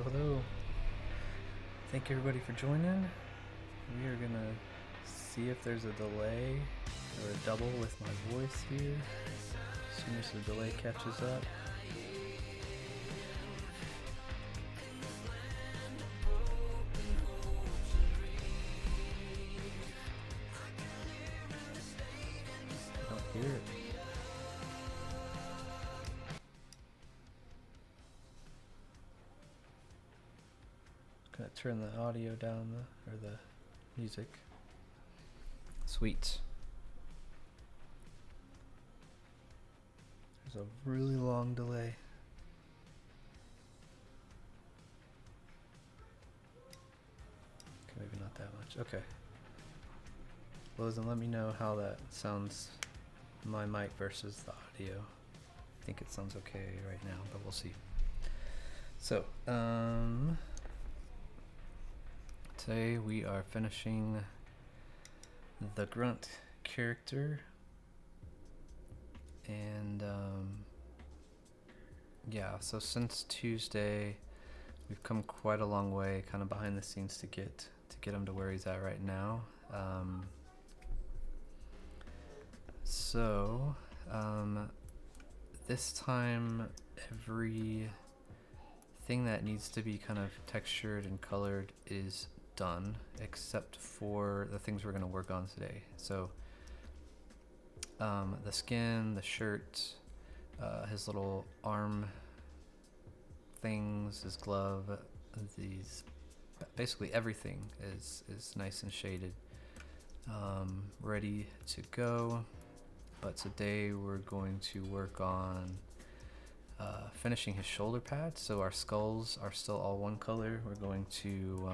Hello. Thank you everybody for joining. We are gonna see if there's a delay or a double with my voice here. As soon as the delay catches up. I don't hear it. Gonna turn the audio down, or the music. Sweet. There's a really long delay. Okay, maybe not that much. Okay. Lozen, let me know how that sounds, my mic versus the audio. I think it sounds okay right now, but we'll see. So, today we are finishing the GRUNT character, and yeah, so since Tuesday we've come quite a long way kind of behind the scenes to get him to where he's at right now. This time everything that needs to be kind of textured and colored is done, except for the things we're going to work on today. So the skin, the shirt, his little arm things, his glove, these, basically everything is nice and shaded, ready to go. But today we're going to work on finishing his shoulder pads. So our skulls are still all one color. We're going to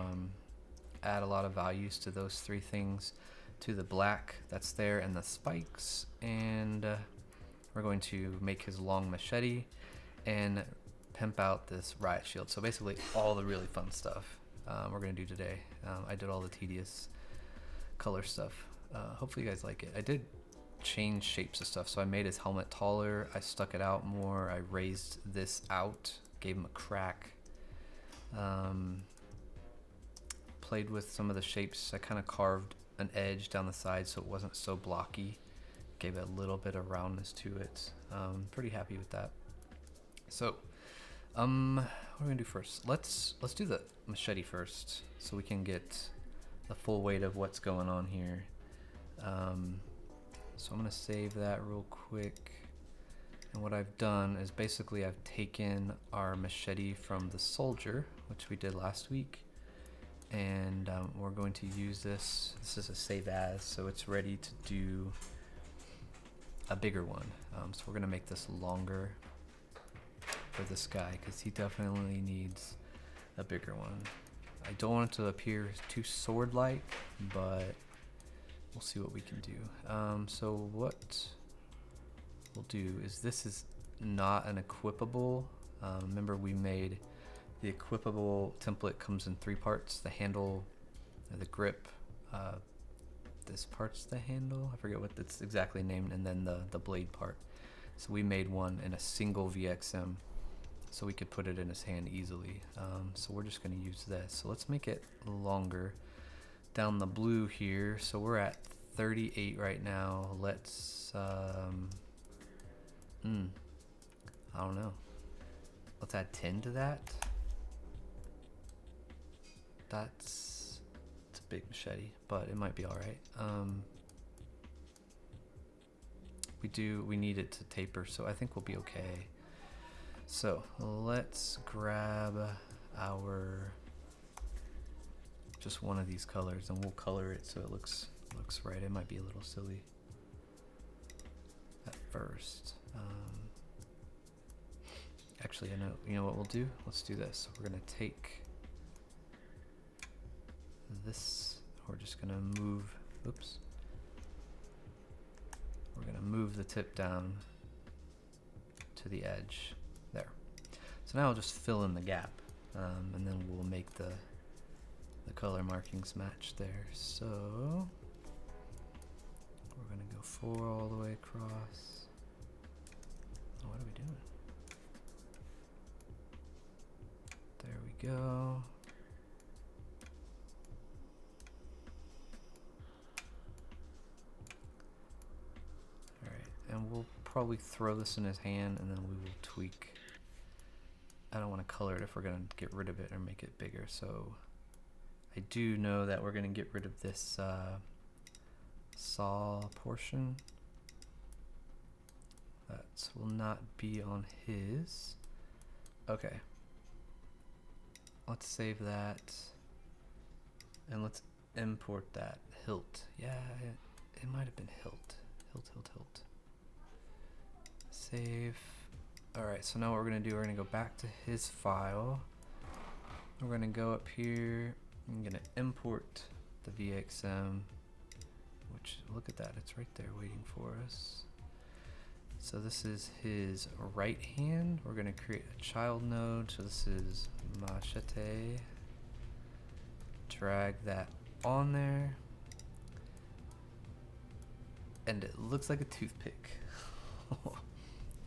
add a lot of values to those three things, to the black that's there and the spikes, and we're going to make his long machete and pimp out this riot shield. So basically all the really fun stuff we're going to do today. I did all the tedious color stuff. Hopefully you guys like it. I did change shapes of stuff, so I made his helmet taller, I stuck it out more, I raised this out, gave him a crack, played with some of the shapes. I kind of carved an edge down the side so it wasn't so blocky, gave it a little bit of roundness to it. Pretty happy with that. So what are we gonna do first? Let's do the machete first so we can get the full weight of what's going on here. So I'm gonna save that real quick, and what I've done is basically I've taken our machete from the soldier, which we did last week, and we're going to use this. This is a save as, so it's ready to do a bigger one. So we're gonna make this longer for this guy because he definitely needs a bigger one. I don't want it to appear too sword-like, but we'll see what we can do. So what we'll do is, this is not an equipable. Remember we made the equipable template, comes in 3 parts: the handle, the grip, this part's the handle, I forget what it's exactly named, and then the blade part. So we made one in a single VXM so we could put it in his hand easily. So we're just going to use this. So let's make it longer. Down the blue here, so we're at 38 right now. Let's I don't know, let's add 10 to that. It's a big machete, but it might be all right. We need it to taper, so I think we'll be okay. So let's grab our just one of these colors, and we'll color it so it looks right. It might be a little silly at first. Actually, I know. You know what we'll do? Let's do this. We're gonna take this. We're just gonna move. Oops. We're gonna move the tip down to the edge there. So now I'll just fill in the gap, and then we'll make the color markings match there. So we're gonna go 4 all the way across. Oh, what are we doing? There we go. Alright, and we'll probably throw this in his hand and then we will tweak. I don't want to color it if we're going to get rid of it or make it bigger, so I do know that we're going to get rid of this saw portion. That will not be on his. Okay. Let's save that. And let's import that hilt. Yeah, it might have been hilt. Hilt. Save. Alright, so now what we're going to do, we're going to go back to his file. We're going to go up here. I'm going to import the VXM, which, look at that, it's right there waiting for us. So this is his right hand. We're going to create a child node. So this is machete. Drag that on there. And it looks like a toothpick.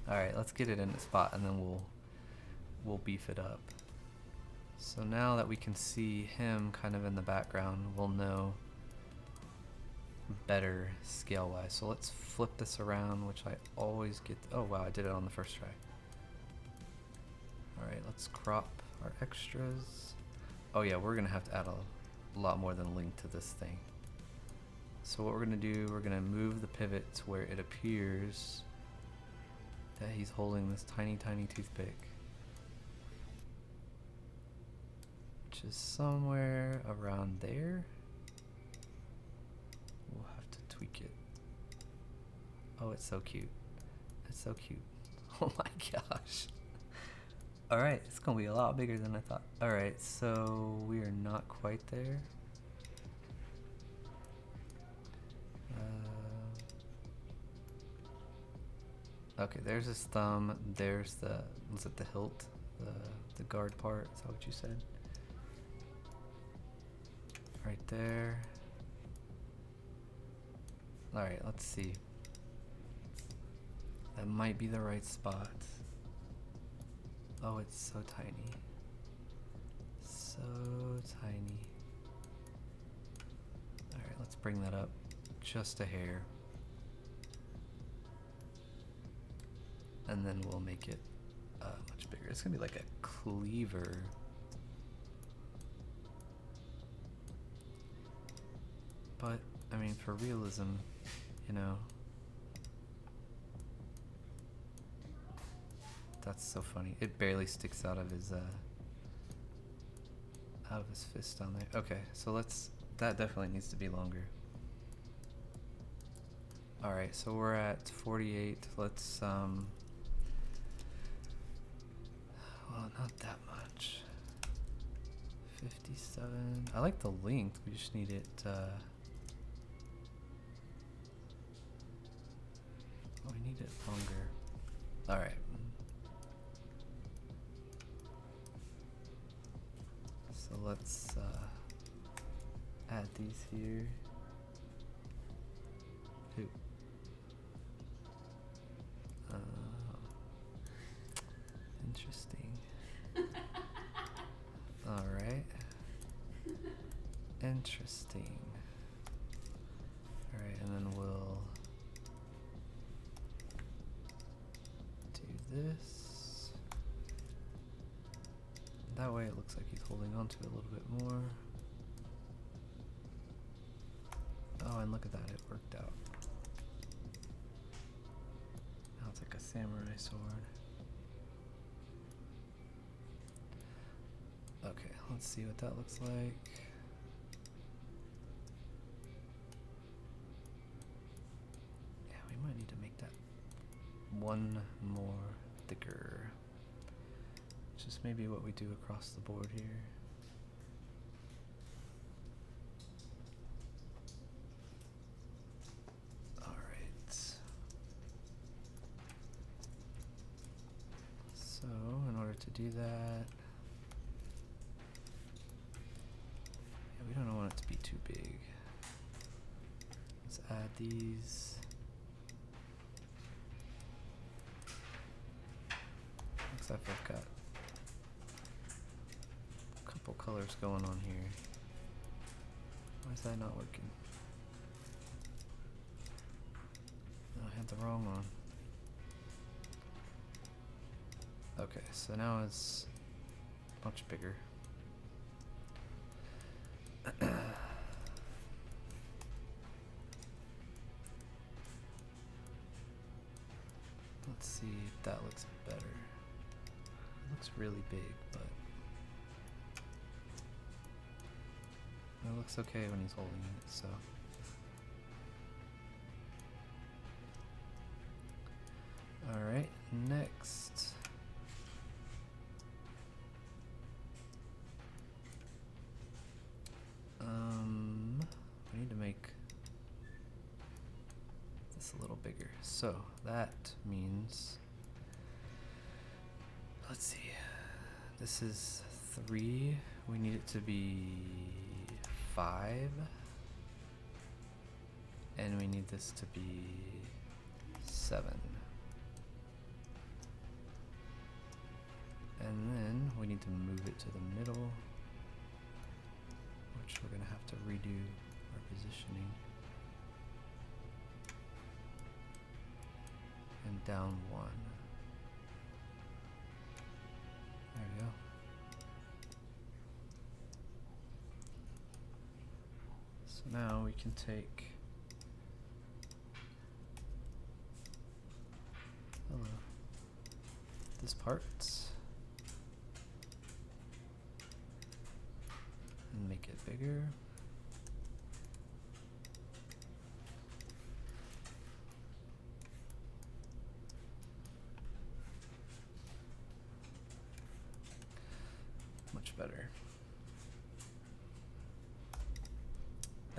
Alright, let's get it in the spot and then we'll beef it up. So now that we can see him kind of in the background, we'll know better scale wise. So let's flip this around, which I always get. Oh wow, I did it on the first try. Alright, let's crop our extras. Oh yeah, we're gonna have to add a lot more than link to this thing. So what we're gonna do, we're gonna move the pivot to where it appears that he's holding this tiny toothpick, which is somewhere around there. We'll have to tweak it. Oh, it's so cute. It's so cute. Oh my gosh. Alright, it's gonna be a lot bigger than I thought. Alright, so we are not quite there. Okay, there's his thumb. There's the, was it the hilt? The guard part? Is that what you said? Right there. Alright, let's see. That might be the right spot. Oh, it's so tiny. So tiny. Alright, let's bring that up just a hair. And then we'll make it much bigger. It's gonna be like a cleaver. But, I mean, for realism, you know. That's so funny. It barely sticks out of his fist down there. Okay, so that definitely needs to be longer. Alright, so we're at 48. Let's well, not that much. 57. I like the length. We just need it. Oh, we need it longer. All right. So let's add these here. Ooh. Interesting. All right. Interesting. All right, and then we'll do this. That way it looks like he's holding on to it a little bit more. Oh, and look at that, it worked out. Now it's like a samurai sword. Okay, let's see what that looks like. Yeah, we might need to make that one more thicker. Which is maybe what we do across the board here. Alright. So, in order to do that, we don't want it to be too big. Let's add these. Looks like I've got colors going on here? Why is that not working? Oh, I had the wrong one. Okay, so now it's much bigger. Let's see if that looks better. It looks really big, but it looks okay when he's holding it, so. Alright, next. We need to make this a little bigger. So that means, let's see, this is 3. We need it to be 5. And we need this to be 7. And then we need to move it to the middle, which we're going to have to redo our positioning. And down 1. There we go. So now we can take, this part and make it bigger. Much better.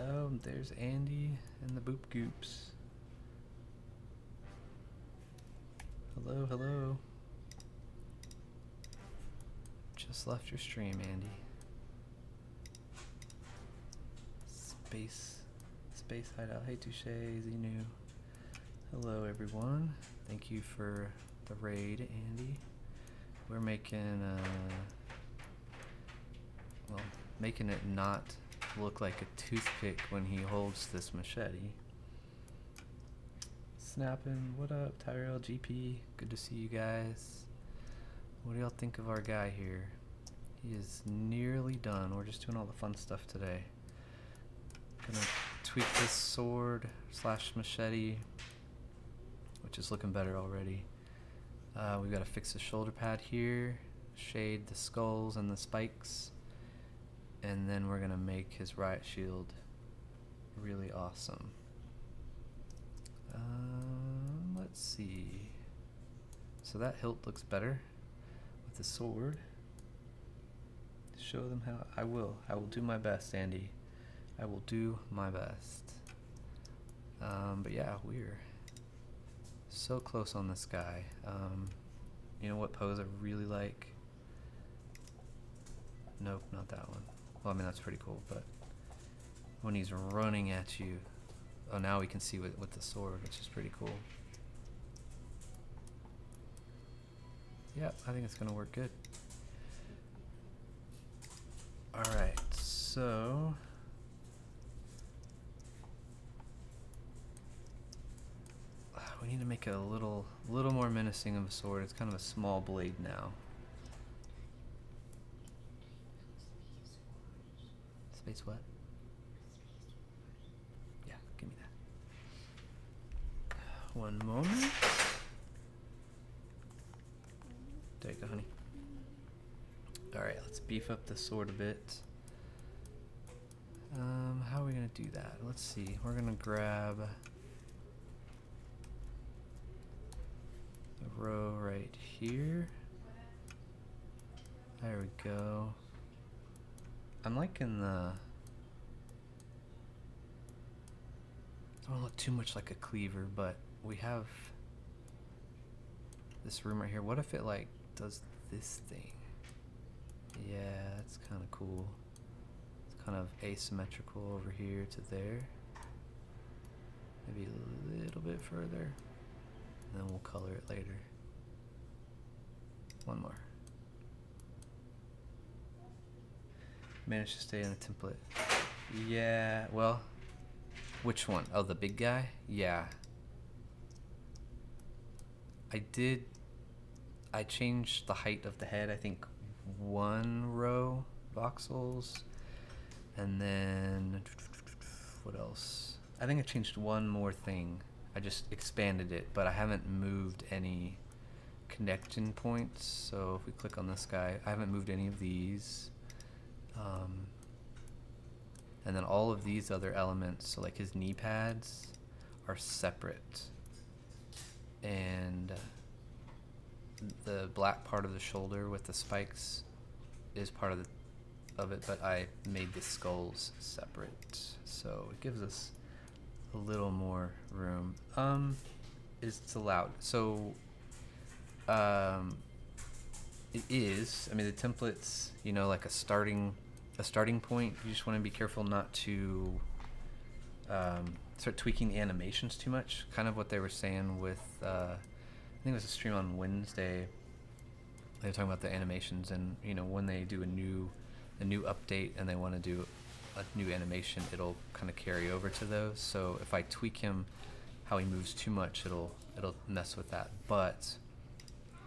Oh, there's Andy and the Boop Goops. Hello, hello. Just left your stream, Andy. Space Hideout. Hey, Touche, Zenu. Hello, everyone. Thank you for the raid, Andy. We're making, well, making it not look like a toothpick when he holds this machete. Snapping, what up, Tyrell, GP? Good to see you guys. What do y'all think of our guy here? He is nearly done. We're just doing all the fun stuff today. Gonna tweak this sword / machete, which is looking better already. We've got to fix the shoulder pad here, shade the skulls and the spikes, and then we're gonna make his riot shield really awesome. Let's see. So that hilt looks better with the sword. Show them how. I will do my best, Andy. I will do my best. But yeah, we're so close on this guy. You know what pose I really like? Nope, not that one. Well, I mean, that's pretty cool, but when he's running at you. Oh, now we can see with the sword, which is pretty cool. Yeah, I think it's gonna work good. Alright, so we need to make it a little more menacing of a sword. It's kind of a small blade now. Space what? Yeah, give me that. One moment. There you go, honey. Alright, let's beef up the sword a bit. How are we gonna do that? Let's see. We're gonna grab the row right here. There we go. I'm liking the... I don't look too much like a cleaver, but we have this room right here. What if it like does this thing? Yeah, that's kind of cool. It's kind of asymmetrical over here to there. Maybe a little bit further. And then we'll color it later. One more. Managed to stay in the template. Yeah, well, which one? Oh, the big guy? Yeah. I changed the height of the head, I think 1 row voxels. And then, what else? I think I changed one more thing. I just expanded it, but I haven't moved any connection points. So if we click on this guy, I haven't moved any of these. And then all of these other elements, so like his knee pads, are separate. And the black part of the shoulder with the spikes is part of it, but I made the skulls separate, so it gives us a little more room. It's allowed. So it is. I mean, the templates, you know, like a starting point. You just want to be careful not to start tweaking the animations too much. Kind of what they were saying with, I think it was a stream on Wednesday. They were talking about the animations, and you know, when they do a new update and they want to do a new animation, it'll kind of carry over to those. So if I tweak him how he moves too much, it'll mess with that. But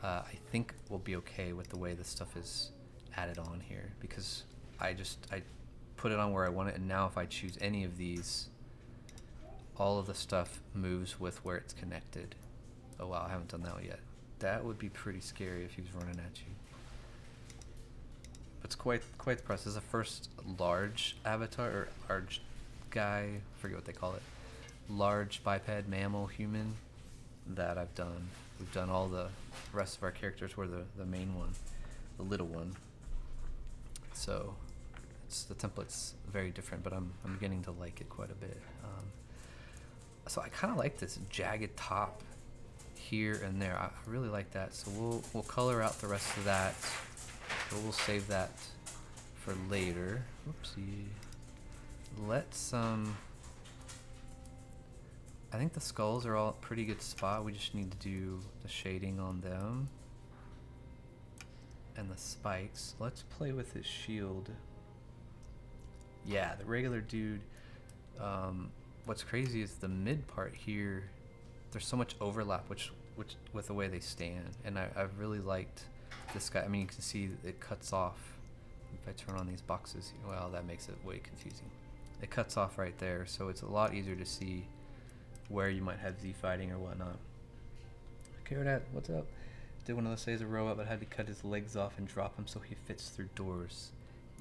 I think we'll be okay with the way this stuff is added on here, because I put it on where I want it, and now if I choose any of these, all of the stuff moves with where it's connected. Oh wow, I haven't done that yet. That would be pretty scary if he was running at you. It's quite the process. This is the first large avatar, or large guy, I forget what they call it, large biped mammal human that I've done. We've done all the rest of our characters were the main one, the little one. So the template's very different, but I'm beginning to like it quite a bit. So I kind of like this jagged top here and there. I really like that. So we'll color out the rest of that. But we'll save that for later. Oopsie. Let's I think the skulls are all a pretty good spot. We just need to do the shading on them and the spikes. Let's play with his shield. Yeah, the regular dude. What's crazy is the mid part here. There's so much overlap, which with the way they stand, and I've really liked this guy. I mean, you can see it cuts off. If I turn on these boxes, well, that makes it way confusing. It cuts off right there, so it's a lot easier to see where you might have Z fighting or whatnot. Carrot, what's up? Did one of those days a robot, but had to cut his legs off and drop him so he fits through doors.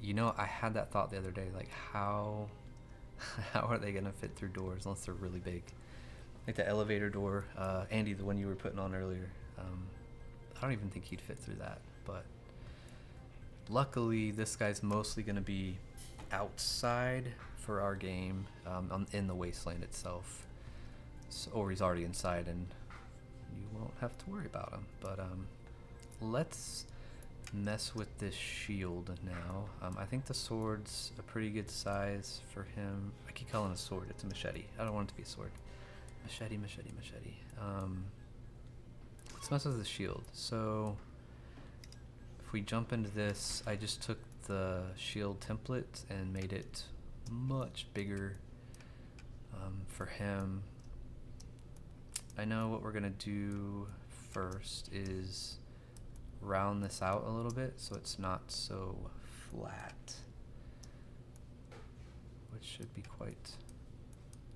You know, I had that thought the other day, like how are they gonna fit through doors unless they're really big? Like the elevator door, Andy, the one you were putting on earlier. I don't even think he'd fit through that, but luckily this guy's mostly gonna be outside for our game, in the wasteland itself. So, or he's already inside and you won't have to worry about him. But let's mess with this shield now. I think the sword's a pretty good size for him. I keep calling it a sword, it's a machete. I don't want it to be a sword. Machete. Let's mess with the shield. So if we jump into this, I just took the shield template and made it much bigger for him. I know what we're gonna do first is round this out a little bit so it's not so flat, which should be quite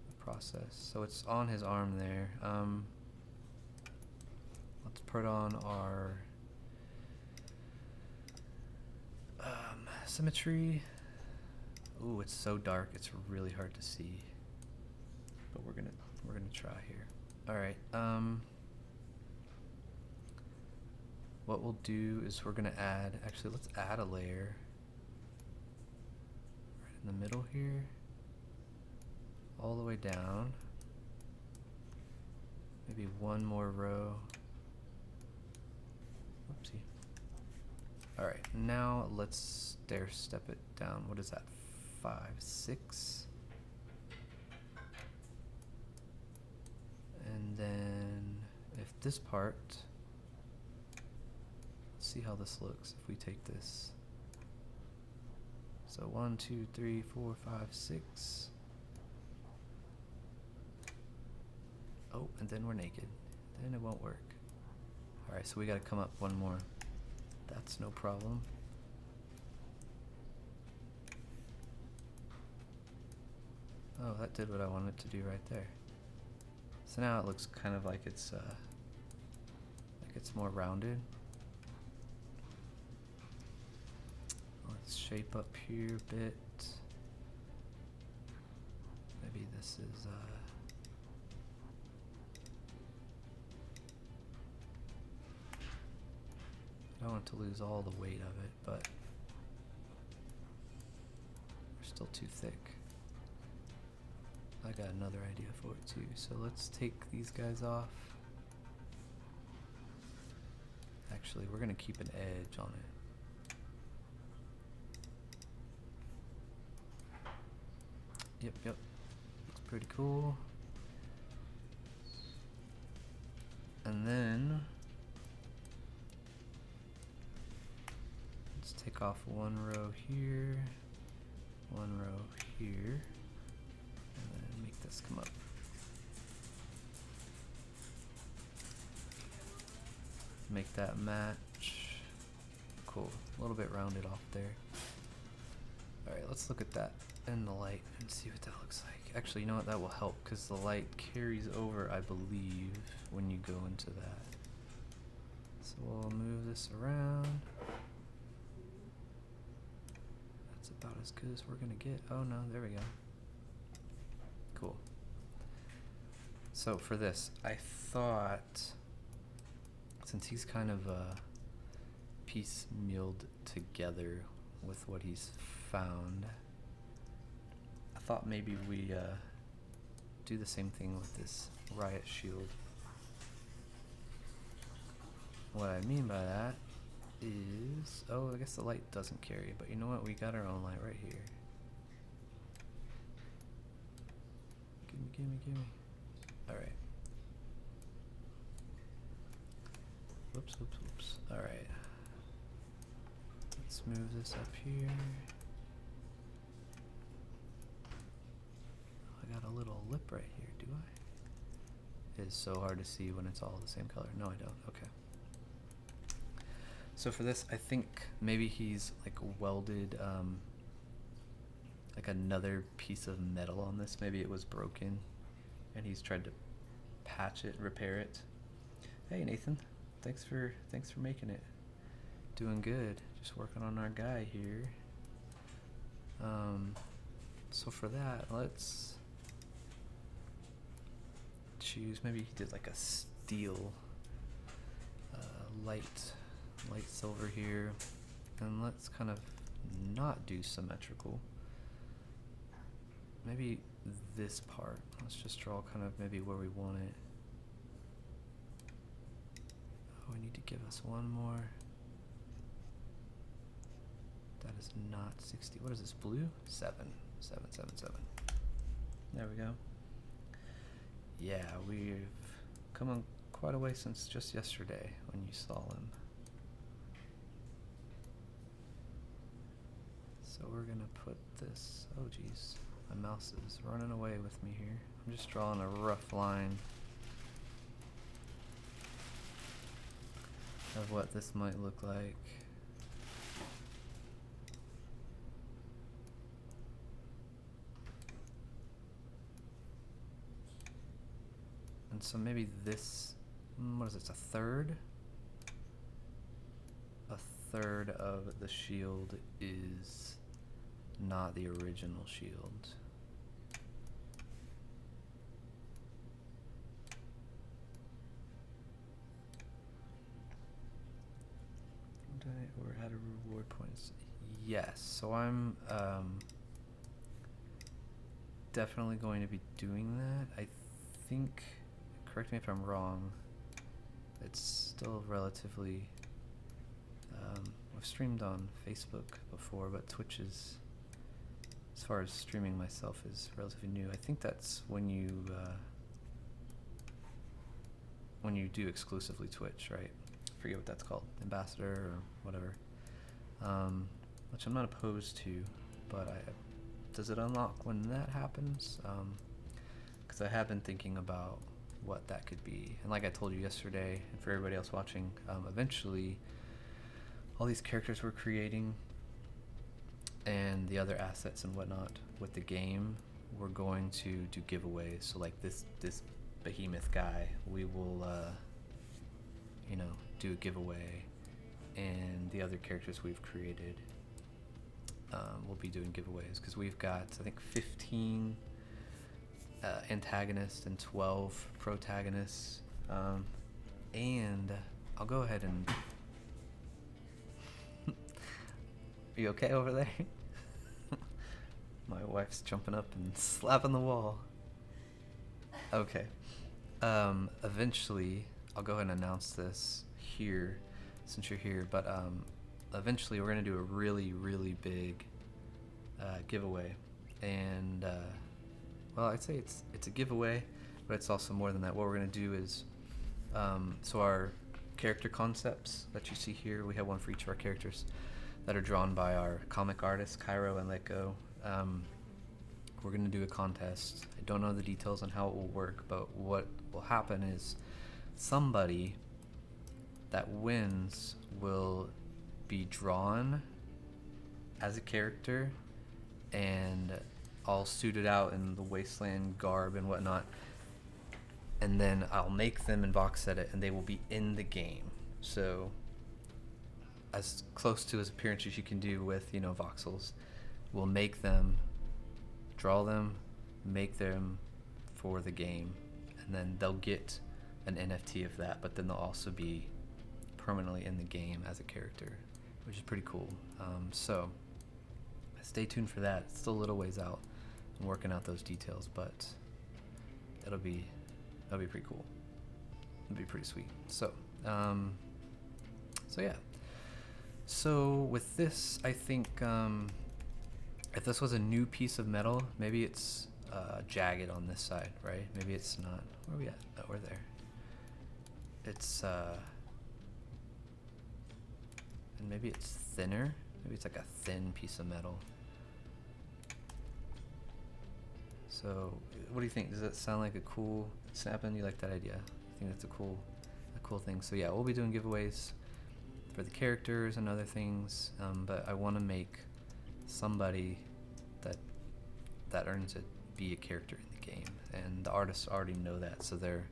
a process. So it's on his arm there. Let's put on our symmetry. Ooh, it's so dark it's really hard to see, but we're gonna try here. All right. What we'll do is we're gonna add. Actually, let's add a layer right in the middle here, all the way down. Maybe one more row. Oopsie. All right. Now let's stair step it down. What is that? 5, 6. And then if this part, let's see how this looks if we take this So 1, 2, 3, 4, 5, 6. Oh, and then we're naked. Then it won't work. Alright, so we gotta come up one more. That's no problem. Oh, that did what I wanted it to do right there. So now it looks kind of like it's more rounded. Let's shape up here a bit. Maybe this is I don't want to lose all the weight of it, but we're still too thick. I got another idea for it too. So let's take these guys off. Actually, we're gonna keep an edge on it. Yep, looks pretty cool. And then let's take off one row here, one row here, and then make this come up. Make that match. Cool, a little bit rounded off there. Alright, let's look at that in the light and see what that looks like. Actually, you know what, that will help because the light carries over, I believe, when you go into that. So we'll move this around. That's about as good as we're gonna get. Oh no, there we go. Cool. So for this, I thought, since he's kind of piecemealed together with what he's found, I thought maybe we do the same thing with this riot shield. What I mean by that is, oh, I guess the light doesn't carry, but you know what, we got our own light right here. Gimme. Alright. Whoops. Alright. Let's move this up here. I got a little lip right here, do I? It is so hard to see when it's all the same color. No, I don't. Okay. So for this, I think maybe he's like welded like another piece of metal on this. Maybe it was broken and he's tried to patch it, repair it. Hey Nathan, thanks for making it. Doing good. Just working on our guy here. So for that, let's choose, maybe he did like a steel light silver here, and let's kind of not do symmetrical. Maybe this part, let's just draw kind of maybe where we want it. Oh, we need to give us one more. That is not 60. What is this, blue? 7. There we go. Yeah, we've come on quite a way since just yesterday when you saw him. So we're gonna put this, oh geez, my mouse is running away with me here. I'm just drawing a rough line of what this might look like. And so maybe this, what is this, a third? A third of the shield is not the original shield. Or how to reward points. Yes, so I'm definitely going to be doing that. I think, correct me if I'm wrong, it's still relatively, I've streamed on Facebook before, but Twitch is, as far as streaming myself, is relatively new. I think that's when you do exclusively Twitch, right? I forget what that's called, ambassador or whatever, which I'm not opposed to. but does it unlock when that happens? Because I have been thinking about what that could be, and like I told you yesterday, and for everybody else watching, eventually all these characters we're creating and the other assets and whatnot with the game, we're going to do giveaways. So like this behemoth guy, we will you know, do a giveaway, and the other characters we've created, we'll be doing giveaways, because we've got, I think, 15 antagonists and 12 protagonists, and I'll go ahead and are you okay over there? My wife's jumping up and slapping the wall. Okay. Eventually, I'll go ahead and announce this here, since you're here, but eventually we're going to do a really, really big giveaway. And, well, I'd say it's a giveaway, but it's also more than that. What we're going to do is, so our character concepts that you see here, we have one for each of our characters that are drawn by our comic artists, Cairo and Letgo. We're going to do a contest. I don't know the details on how it will work, but what will happen is somebody that wins will be drawn as a character and all suited out in the wasteland garb and whatnot, and then I'll make them in VoxEdit and they will be in the game. So as close to as appearances you can do with, you know, voxels. We'll make them, draw them, make them for the game, and then they'll get an NFT of that, but then they'll also be permanently in the game as a character, which is pretty cool. So stay tuned for that. It's still a little ways out. I'm working out those details, but that'll be pretty cool. It'll be pretty sweet. So yeah. So with this, I think if this was a new piece of metal, maybe it's jagged on this side, right? Maybe it's not. Where are we at? Oh, we're there. It's and maybe it's thinner. Maybe it's like a thin piece of metal. So what do you think? Does that sound like a cool snap-in? You like that idea? I think that's a cool thing. So yeah, we'll be doing giveaways for the characters and other things, but I want to make somebody that earns it be a character in the game, and the artists already know that, so they're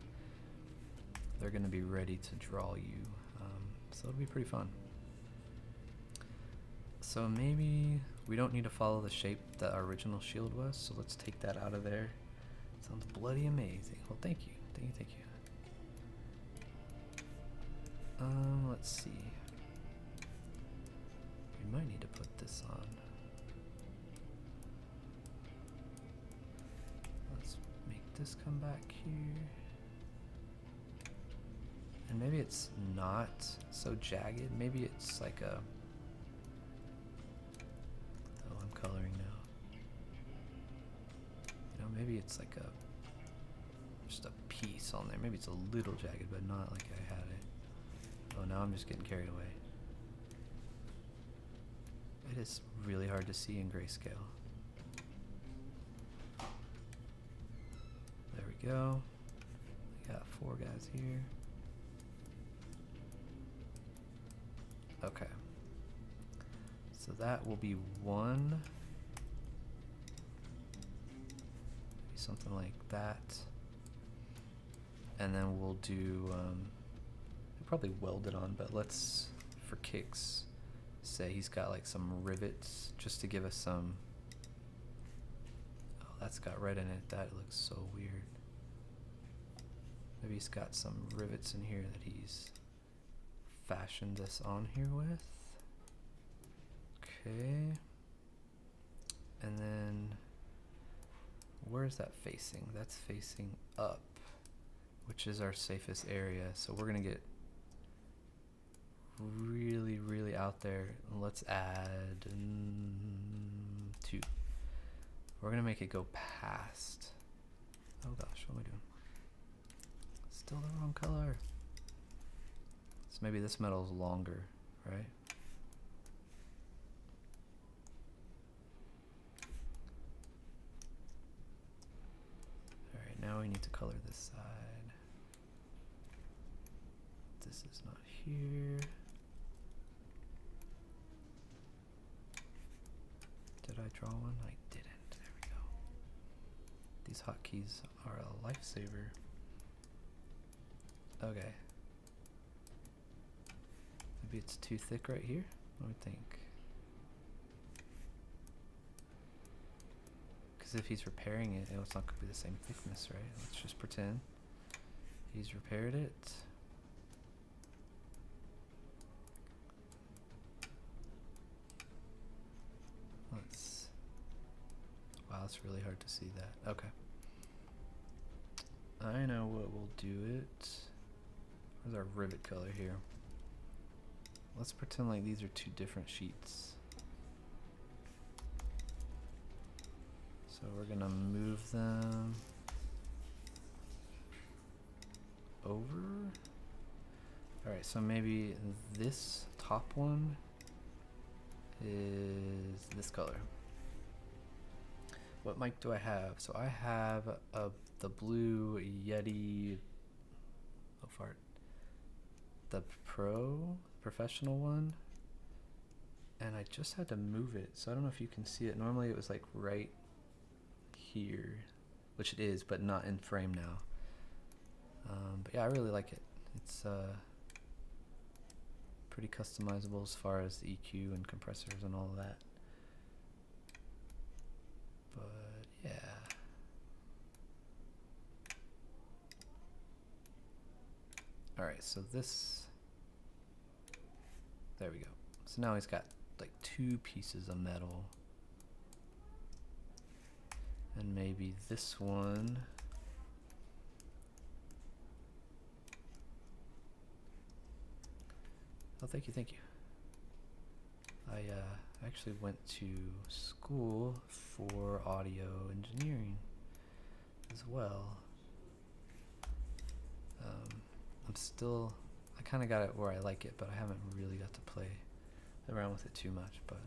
going to be ready to draw you. So it'll be pretty fun. So maybe we don't need to follow the shape that our original shield was, so let's take that out of there. Sounds bloody amazing. Well, thank you. Let's see. We might need to put this on. Let's make this come back here. And maybe it's not so jagged. Maybe it's like a... Oh, I'm coloring now. You know, maybe it's like just a piece on there. Maybe it's a little jagged, but not like I had it. Oh, now I'm just getting carried away. It is really hard to see in grayscale. There we go. We got 4 guys here. Okay. So that will be 1. Maybe something like that. And then we'll do, we'll probably weld it on, but let's, for kicks, say he's got like some rivets just to give us some... Oh, that's got red in it. That looks so weird. Maybe he's got some rivets in here that he's fashioned this on here with. Okay. And then where is that facing? That's facing up, which is our safest area. So we're gonna get really, really out there. Let's add 2. We're gonna make it go past. Oh gosh, what am I doing? Still the wrong color. So maybe this metal's longer, right? we need to color this side. This is not here. Did I draw one? I didn't. There we go. These hotkeys are a lifesaver. Okay. Maybe it's too thick right here? What do we think? Because if he's repairing it, it's not going to be the same thickness, right? Let's just pretend he's repaired it. Wow, it's really hard to see that. Okay. I know what we'll do it. Where's our rivet color here? Let's pretend like these are two different sheets. So we're gonna move them over. Alright, so maybe this top one is this color. What mic do I have? So I have the blue Yeti, oh fart, the professional one, and I just had to move it, so I don't know if you can see it. Normally it was like right here, which it is, but not in frame now. But yeah, I really like it. It's pretty customizable as far as the EQ and compressors and all of that. But yeah. Alright, so this, there we go. So now he's got like two pieces of metal. And maybe this one. Oh, thank you, thank you. I actually went to school for audio engineering as well. I kind of got it where I like it, but I haven't really got to play around with it too much. But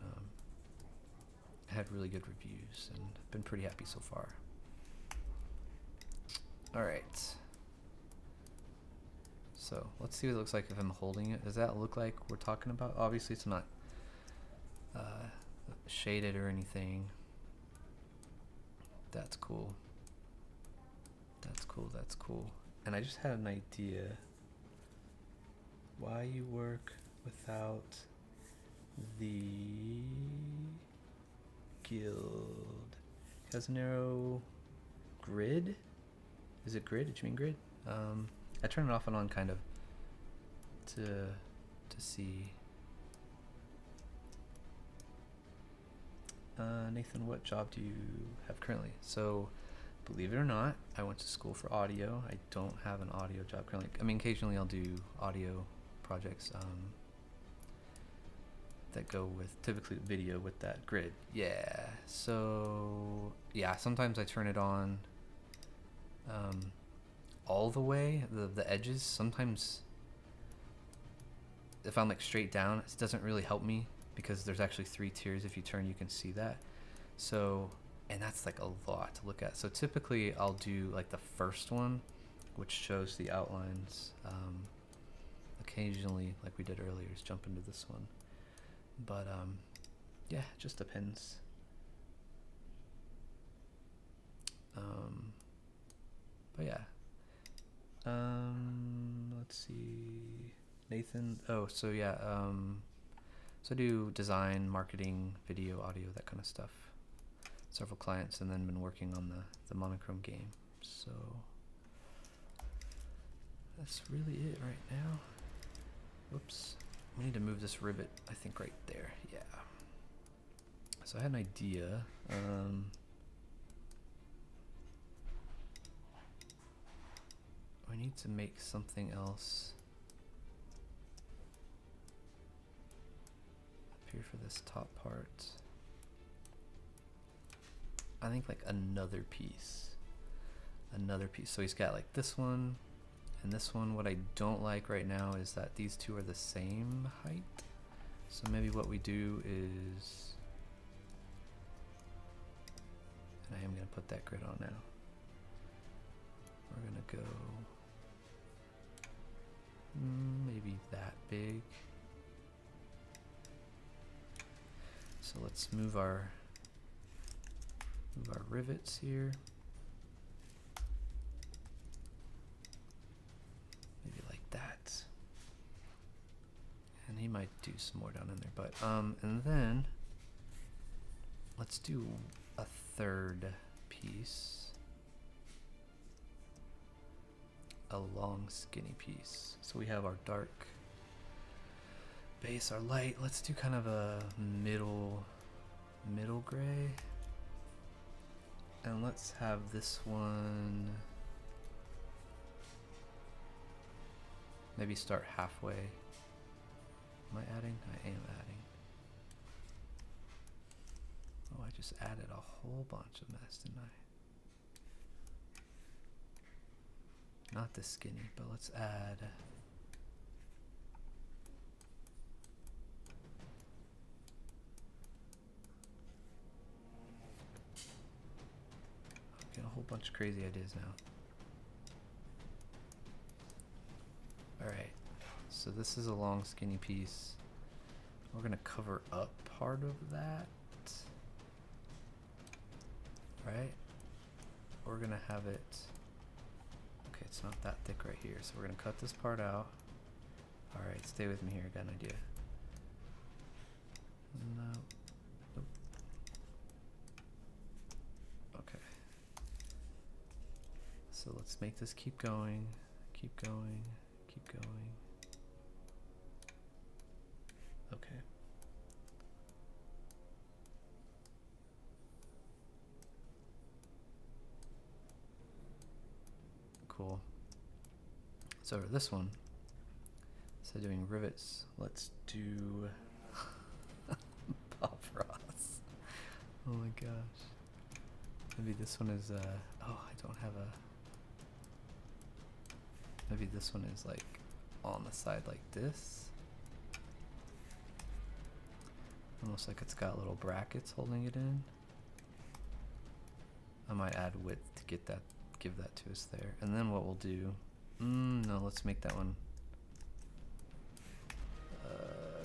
I had really good reviews and been pretty happy so far. All right. So let's see what it looks like if I'm holding it. Does that look like we're talking about? Obviously it's not shaded or anything. That's cool. That's cool, that's cool. And I just had an idea. Why you work without the guild? It has an arrow grid? Is it grid? Did you mean grid? I turn it off and on kind of to see. Nathan, what job do you have currently? So, believe it or not, I went to school for audio. I don't have an audio job currently. I mean, occasionally I'll do audio projects that go with typically video with that grid. Yeah. So yeah, sometimes I turn it on all the way, the edges. Sometimes if I'm like straight down, it doesn't really help me because there's actually 3 tiers. If you turn, you can see that. So, and that's like a lot to look at. So typically I'll do like the first one, which shows the outlines. Occasionally, like we did earlier, is jump into this one. But yeah, it just depends. But yeah. Let's see. Nathan. Oh, so yeah. So I do design, marketing, video, audio, that kind of stuff. Several clients, and then been working on the monochrome game. So that's really it right now. Whoops. We need to move this rivet, I think, right there. Yeah. So I had an idea. I need to make something else up here for this top part. I think like another piece. So he's got like this one and this one. What I don't like right now is that these two are the same height. So maybe what we do is, and I am going to put that grid on now. we're gonna go maybe that big. So let's move our rivets here. Maybe like that. And he might do some more down in there, but and then let's do a third piece. A long skinny piece. So we have our dark base, our light. Let's do kind of a middle gray. And let's have this one maybe start halfway. Am I adding? I am adding. Oh, I just added a whole bunch of mess, didn't I? Not this skinny, but let's add. I'm getting a whole bunch of crazy ideas now. Alright, so this is a long skinny piece. We're gonna cover up part of that. Right? We're gonna have it. Okay, it's not that thick right here, so we're gonna cut this part out. Alright, stay with me here, I got an idea. No. Nope. Okay. So let's make this keep going, keep going, keep going. Okay. Cool. So for this one, instead of doing rivets, let's do Bob Ross. Oh my gosh. Maybe this one is, oh, I don't have a, maybe this one is like on the side like this. Almost like it's got little brackets holding it in. I might add width to get that, give that to us there. And then what we'll do, no, let's make that one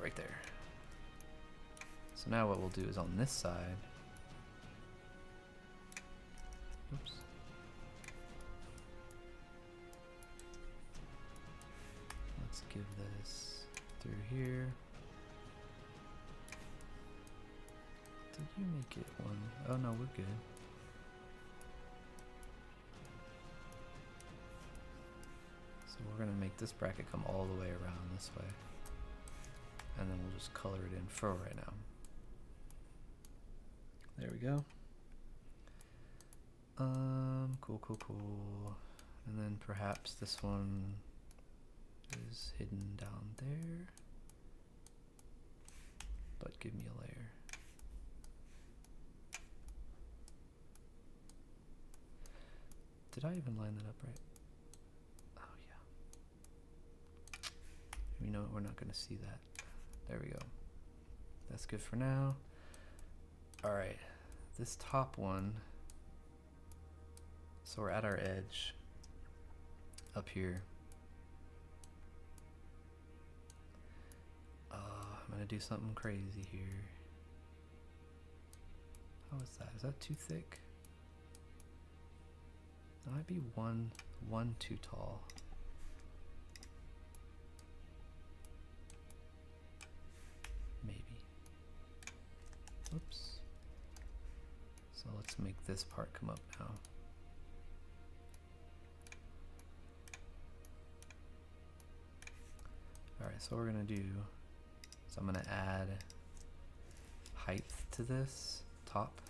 right there. So now what we'll do is on this side, oops. Let's give this through here. Did you make it one? Oh no, we're good. So we're gonna make this bracket come all the way around this way. And then we'll just color it in for right now. There we go. Cool. And then perhaps this one is hidden down there. But give me a layer. Did I even line that up right? Oh yeah. You know what? We're not going to see that. There we go. That's good for now. All right, this top one. So we're at our edge up here. I'm gonna do something crazy here. How is that? Is that too thick? That might be one too tall. Maybe. Oops. So let's make this part come up now. Alright, so what we're gonna do, so I'm gonna add height to this top.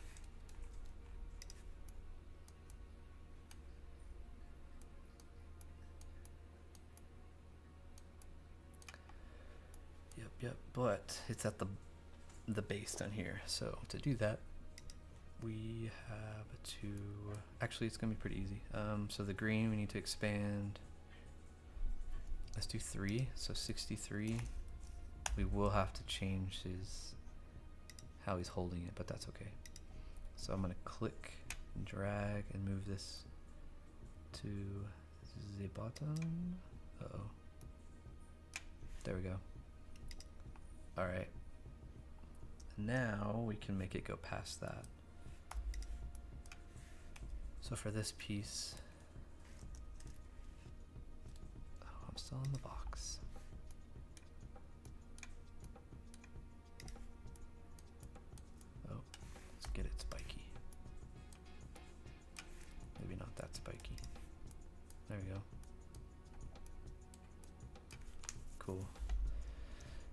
Yep, but it's at the base down here. So to do that, we have to, actually it's gonna be pretty easy. So the green, we need to expand. Let's do 3, so 63. We will have to change how he's holding it, but that's okay. So I'm gonna click and drag and move this to the bottom. Uh-oh. There we go. Alright. Now we can make it go past that. So for this piece, oh, I'm still in the box. Oh, let's get it spiky. Maybe not that spiky. There we go. Cool.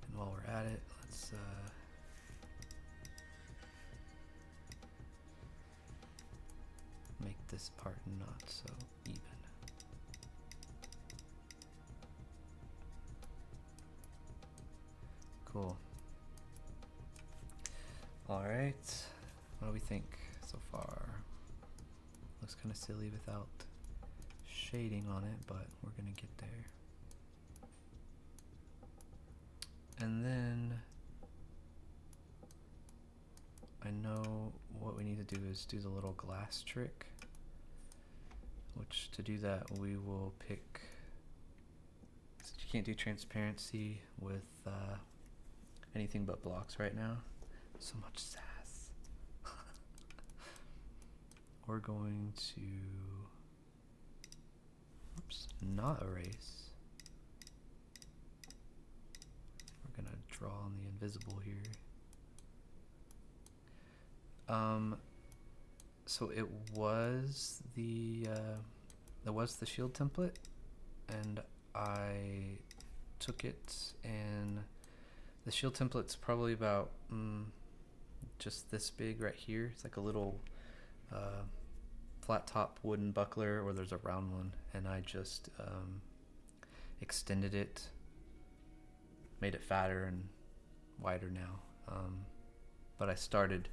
And while we're at it, let's make this part not so even. Cool. All right, what do we think so far? Looks kind of silly without shading on it, but we're gonna get there. And then I know what we need to do is do the little glass trick, which to do that we will pick, since you can't do transparency with anything but blocks right now, so much sass. We're going to, oops, not erase. We're gonna draw on the invisible here. So it was the shield template, and I took it, and the shield template's probably about just this big right here. It's like a little flat top wooden buckler, or there's a round one, and I just extended it, made it fatter and wider now. But I started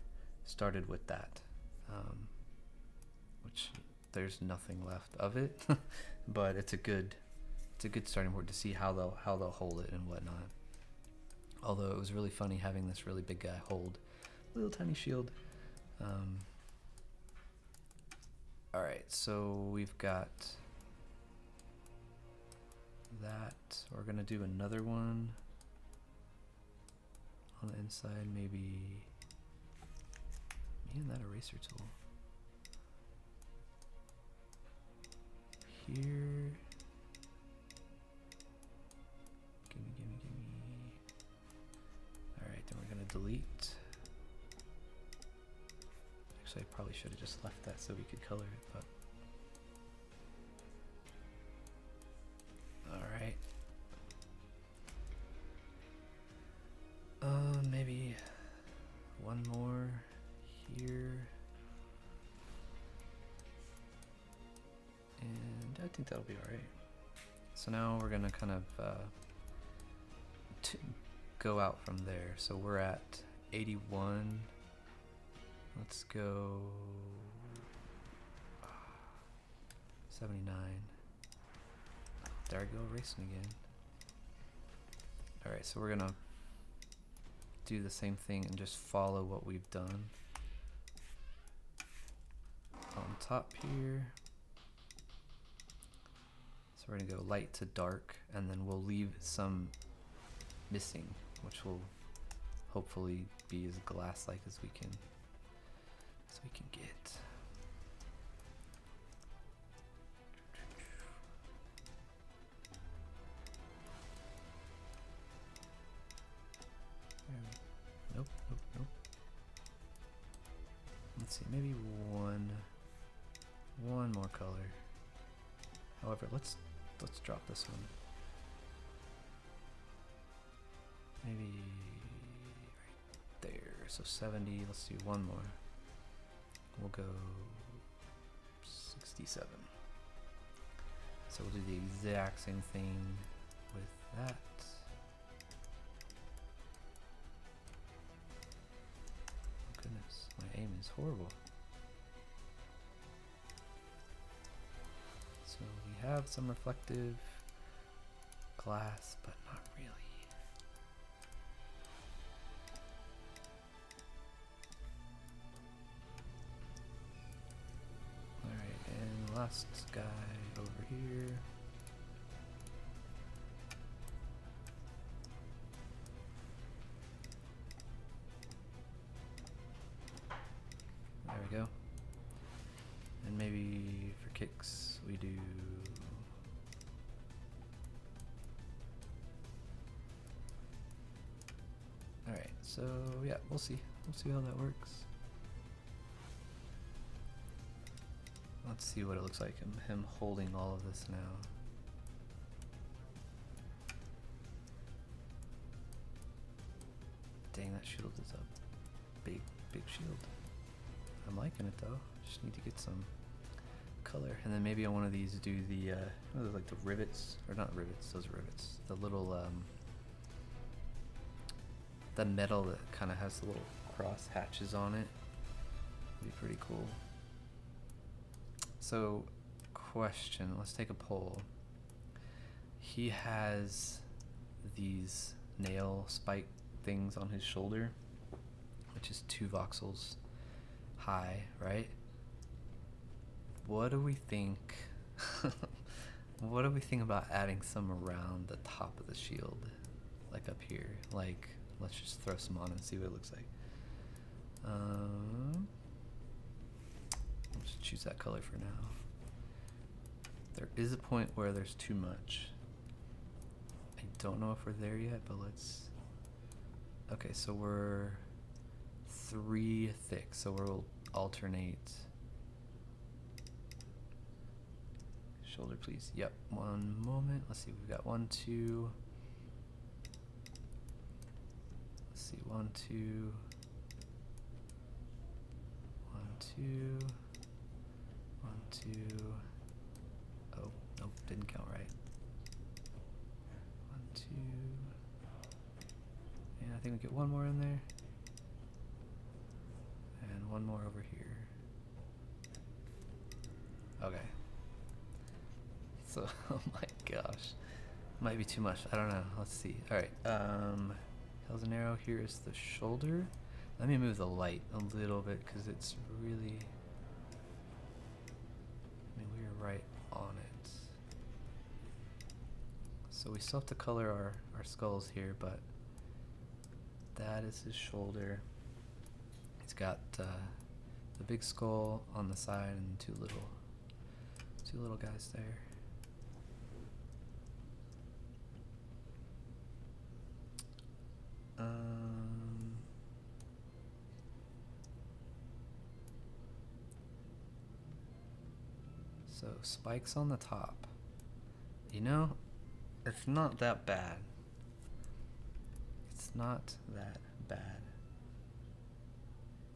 with that, which there's nothing left of it, but it's a good starting point to see how they'll hold it and whatnot. Although it was really funny having this really big guy hold a little tiny shield. All right, so we've got that. We're gonna do another one on the inside, maybe. Man, that eraser tool. Here. Gimme. Alright, then we're gonna delete. Actually, I probably should have just left that so we could color it, but. Alright. Maybe one more here. And I think that'll be alright. So now we're gonna kind of go out from there. So we're at 81. Let's go 79. There I go, racing again. Alright, so we're gonna do the same thing and just follow what we've done on top here. So we're gonna go light to dark, and then we'll leave some missing, which will hopefully be as glass-like as we can get. Nope. Let's see, maybe one more color. However, let's drop this one. Maybe right there. So 70. Let's do one more. We'll go 67. So we'll do the exact same thing with that. Oh goodness, my aim is horrible. So we have some reflective glass, but not really. Alright, and last guy. here. There we go. And maybe for kicks we do alright, so yeah, we'll see. We'll see how that works. Let's see what it looks like, him holding all of this now. Dang, that shield is a big shield. I'm liking it though. Just need to get some color. And then maybe on one of these do the, like the rivets, or not rivets, those rivets. The little, the metal that kind of has the little cross hatches on it. Be pretty cool. So, question, let's take a poll. He has these nail spike things on his shoulder, which is 2 voxels high, right? What do we think? What do we think about adding some around the top of the shield? Like up here. Like, let's just throw some on and see what it looks like. Let's choose that color for now. There is a point where there's too much. I don't know if we're there yet, but let's... Okay, so we're 3 thick, so we'll alternate. Shoulder, please. Yep, one moment. Let's see, we've got 1, 2. Let's see, 1, 2. 1, 2. 1, 2. Oh, nope, didn't count right. 1, 2. And I think we get 1 more in there. And 1 more over here. Okay. So, oh my gosh. Might be too much. I don't know. Let's see. Alright. Tails and arrow. Here is the shoulder. Let me move the light a little bit because it's really... I mean, we're right on it. So we still have to color our skulls here, but that is his shoulder. He's got the big skull on the side and two little guys there. So spikes on the top. You know, it's not that bad. It's not that bad.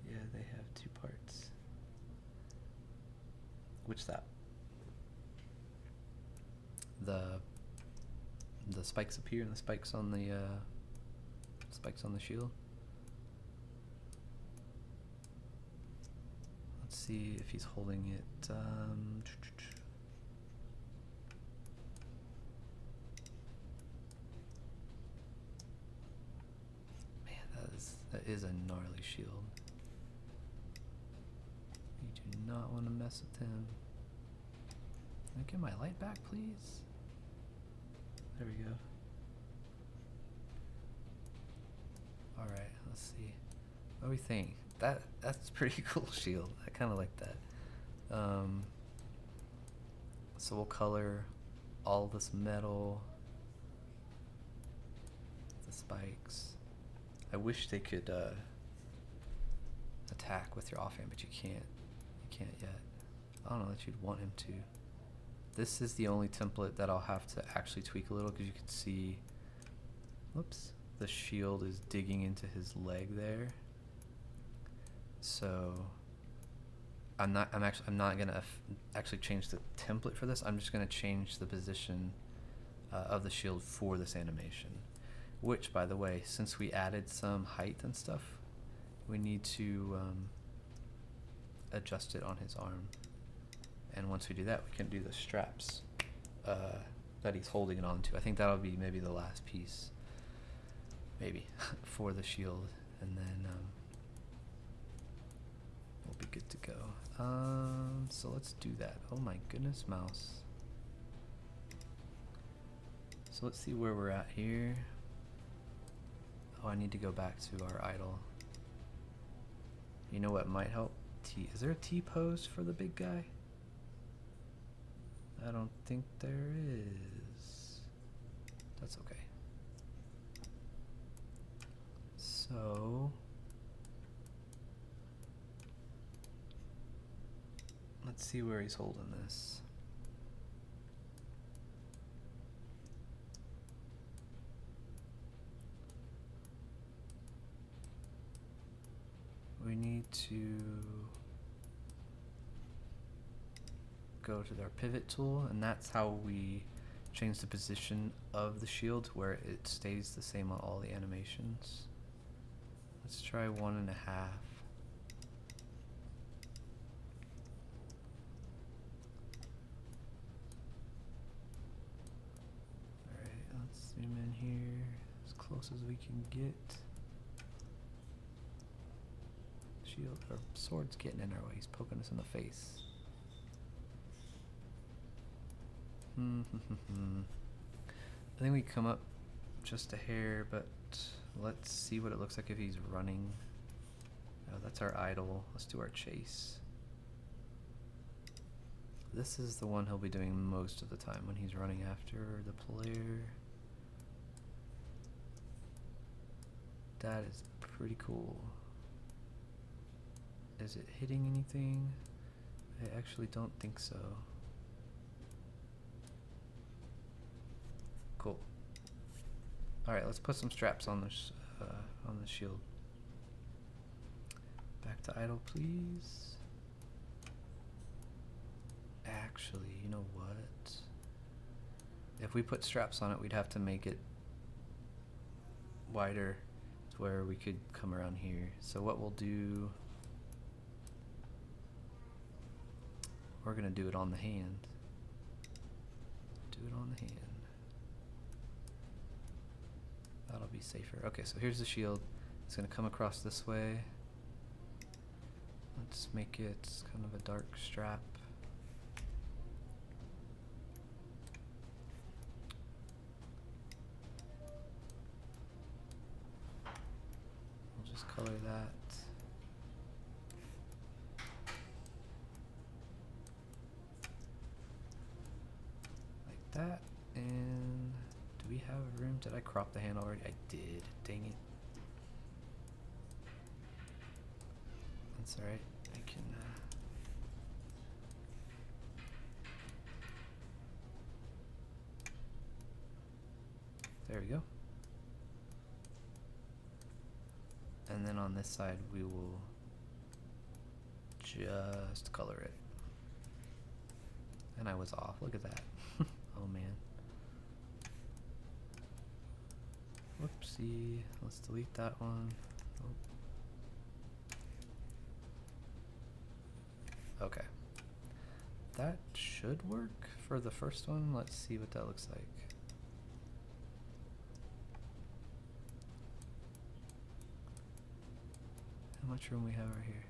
Yeah, they have 2 parts. Which that? The spikes up here and the spikes on the shield. Let's see if he's holding it. Man, that is a gnarly shield. You do not want to mess with him. Can I get my light back, please? There we go. Alright, let's see. What do we think? That's pretty cool shield. I kinda like that. So we'll color all this metal, the spikes. I wish they could attack with your offhand, but you can't. You can't yet. I don't know that you'd want him to. This is the only template that I'll have to actually tweak a little because you can see, whoops, the shield is digging into his leg there. So I'm not gonna actually change the template for this. I'm just gonna change the position of the shield for this animation. Which, by the way, since we added some height and stuff, we need to adjust it on his arm. And once we do that, we can do the straps that he's holding it onto. I think that'll be maybe the last piece, maybe, for the shield, and then we'll be good to go. So let's do that. Oh my goodness, mouse. So let's see where we're at here. Oh, I need to go back to our idle. You know what might help? Is there a T pose for the big guy? I don't think there is. That's okay. So let's see where he's holding this. We need to go to our pivot tool, and that's how we change the position of the shield where it stays the same on all the animations. Let's try 1.5. Alright, let's zoom in here as close as we can get. Shield, or sword's getting in our way, he's poking us in the face. I think we come up just a hair, but let's see what it looks like if he's running. Oh, that's our idle. Let's do our chase. This is the one he'll be doing most of the time when he's running after the player. That is pretty cool. Is it hitting anything? I actually don't think so. Cool. All right, let's put some straps on this on the shield. Back to idle, please. Actually, you know what? If we put straps on it, we'd have to make it wider to where we could come around here. So what we'll do, we're gonna do it on the hand. Do it on the hand. That'll be safer. Okay, so here's the shield. It's gonna come across this way. Let's make it kind of a dark strap. We'll just color that. Like that. And do we have room? Did I crop the hand already? I did. Dang it. That's alright. I can there we go. And then on this side we will just color it. And I was off. Look at that. Oh man. Whoopsie. Let's delete that one. Oh. Okay. That should work for the first one. Let's see what that looks like. How much room we have right here?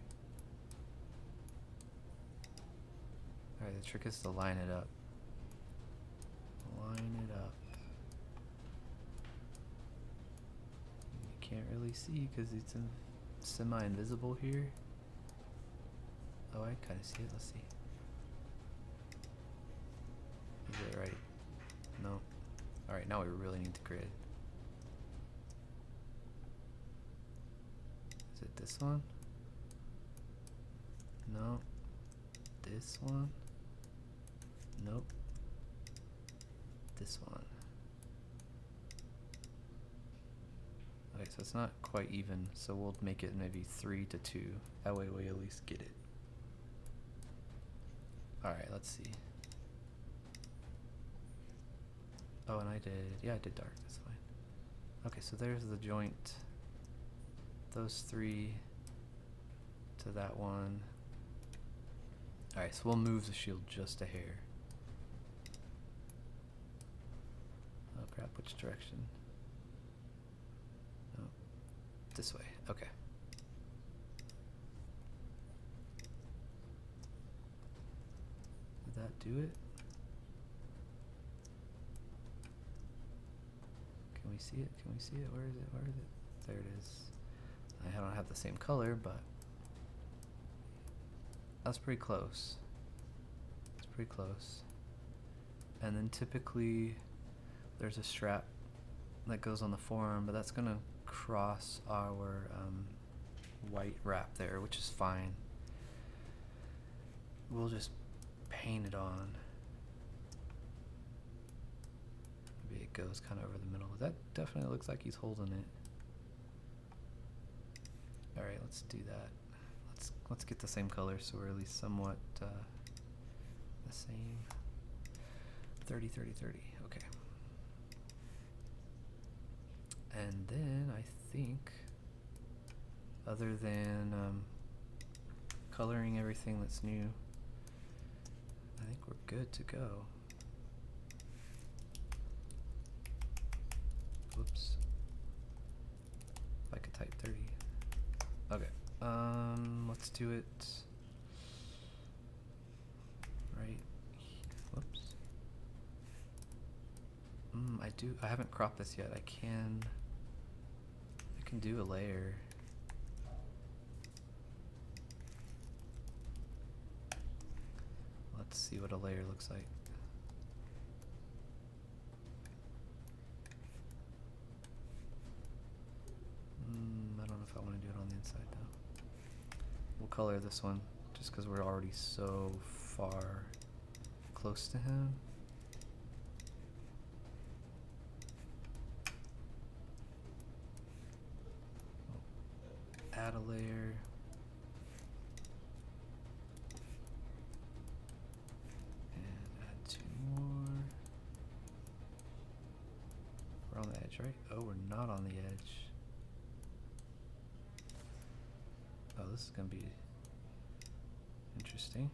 Alright, the trick is to line it up. Line it up. You can't really see because it's semi-invisible here. Oh, I kind of see it. Let's see. Is it right? No. Alright, now we really need the grid. Is it this one? No. This one? Nope. This one. Okay, so it's not quite even, so we'll make it maybe 3:2. That way we at least get it. Alright, let's see. Oh, and I did dark, that's fine. Okay, so there's the joint. Those three to that one. Alright, so we'll move the shield just a hair. Oh crap, which direction? No, this way, okay. Did that do it? see it? Can we see it? Where is it? Where is it? There it is. I don't have the same color, but that's pretty close. It's pretty close. And then typically there's a strap that goes on the forearm, but that's gonna cross our white wrap there, which is fine. We'll just paint it on. Maybe it goes kind of over the middle. That definitely looks like he's holding it. All right, let's do that. Let's get the same color so we're at least somewhat the same. 30, 30, 30. Okay. And then I think, other than coloring everything that's new, I think we're good to go. Whoops. If I could type 30. Okay. Let's do it right. Whoops. I haven't cropped this yet. I can do a layer. Let's see what a layer looks like. I don't know if I want to do it on the inside though. We'll color this one just because we're already so far close to him. Add a layer. And add 2 more. We're on the edge, right? Oh, we're not on the edge. Oh, this is gonna be interesting.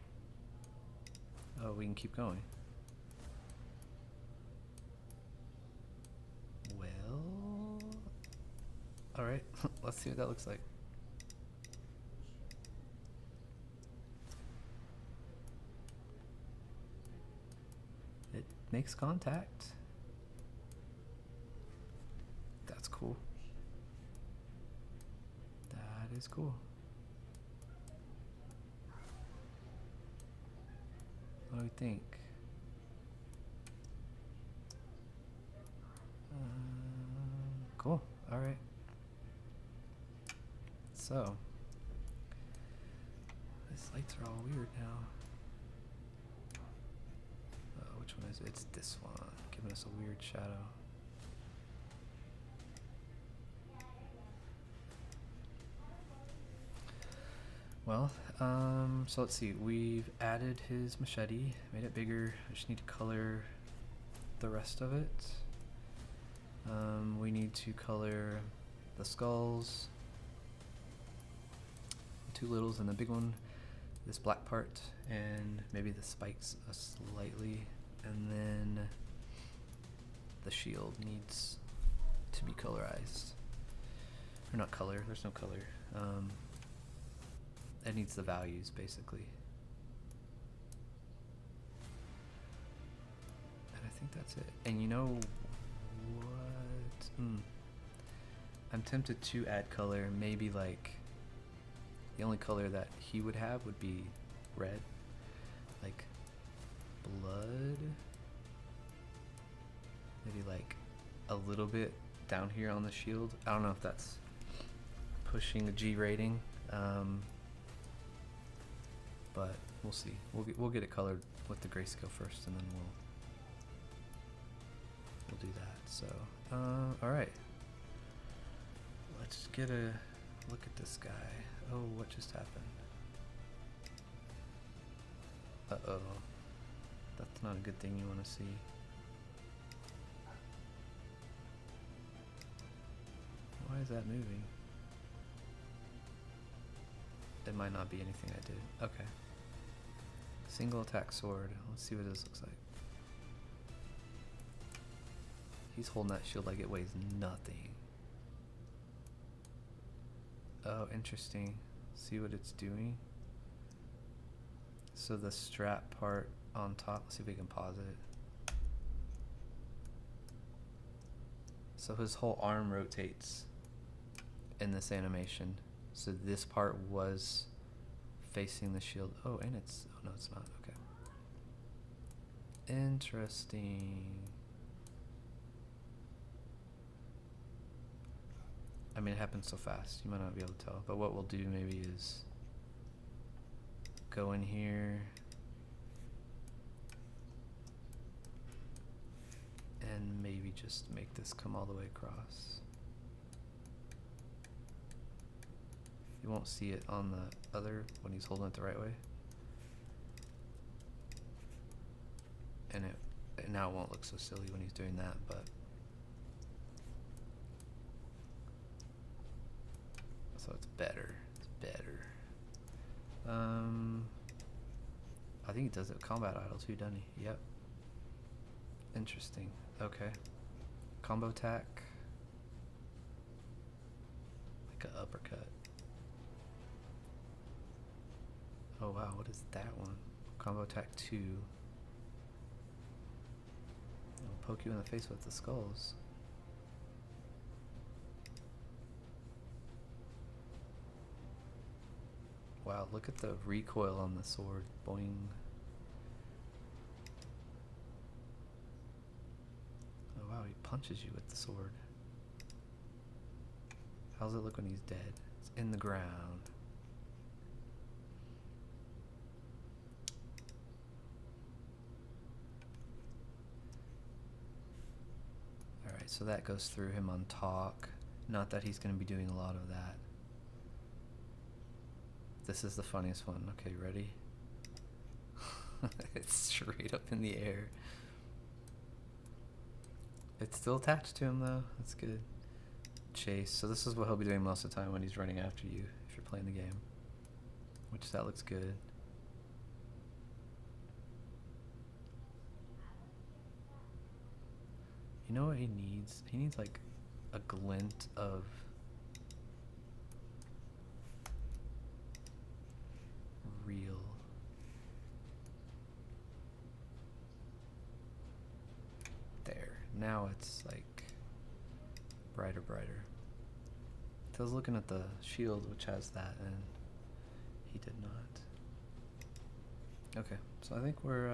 Oh, we can keep going. Well, all right, let's see what that looks like. It makes contact. That's cool. That is cool. What do we think? Cool. All right. So, these lights are all weird now. Which one is it? It's this one, giving us a weird shadow. Well, so let's see. We've added his machete, made it bigger. I just need to color the rest of it. We need to color the skulls, the 2 littles and the big one, this black part, and maybe the spikes slightly, and then the shield needs to be colorized. Or not color, there's no color. It needs the values, basically. And I think that's it. And you know what? I'm tempted to add color. Maybe like the only color that he would have would be red. Like blood. Maybe like a little bit down here on the shield. I don't know if that's pushing the G rating. But we'll see. We'll get it colored with the grayscale first, and then we'll do that. So, all right. Let's get a look at this guy. Oh, what just happened? Uh-oh. That's not a good thing you want to see. Why is that moving? It might not be anything I did. Okay. Single attack sword. Let's see what this looks like. He's holding that shield like it weighs nothing. Oh, interesting. See what it's doing? So the strap part on top, let's see if we can pause it. So his whole arm rotates in this animation. So this part was facing the shield. Oh, and it's, oh no, it's not. Okay. Interesting. I mean, it happens so fast, you might not be able to tell. But what we'll do maybe is go in here and maybe just make this come all the way across. You won't see it on the other when he's holding it the right way. And it now won't look so silly when he's doing that, but so it's better. It's better. I think he does it with combat idle too, doesn't he? Yep. Interesting. Okay. Combo attack. Like an uppercut. Oh wow, what is that one? Combo attack 2. I'll poke you in the face with the skulls. Wow, look at the recoil on the sword. Boing. Oh wow, he punches you with the sword. How's it look when he's dead? It's in the ground. Alright, so that goes through him on talk. Not that he's going to be doing a lot of that. This is the funniest one. Okay, ready? It's straight up in the air. It's still attached to him though. That's good. Chase. So this is what he'll be doing most of the time when he's running after you if you're playing the game. Which that looks good. You know what he needs? He needs like a glint of real. There. Now it's like brighter. I was looking at the shield which has that and he did not. Okay, so I think we're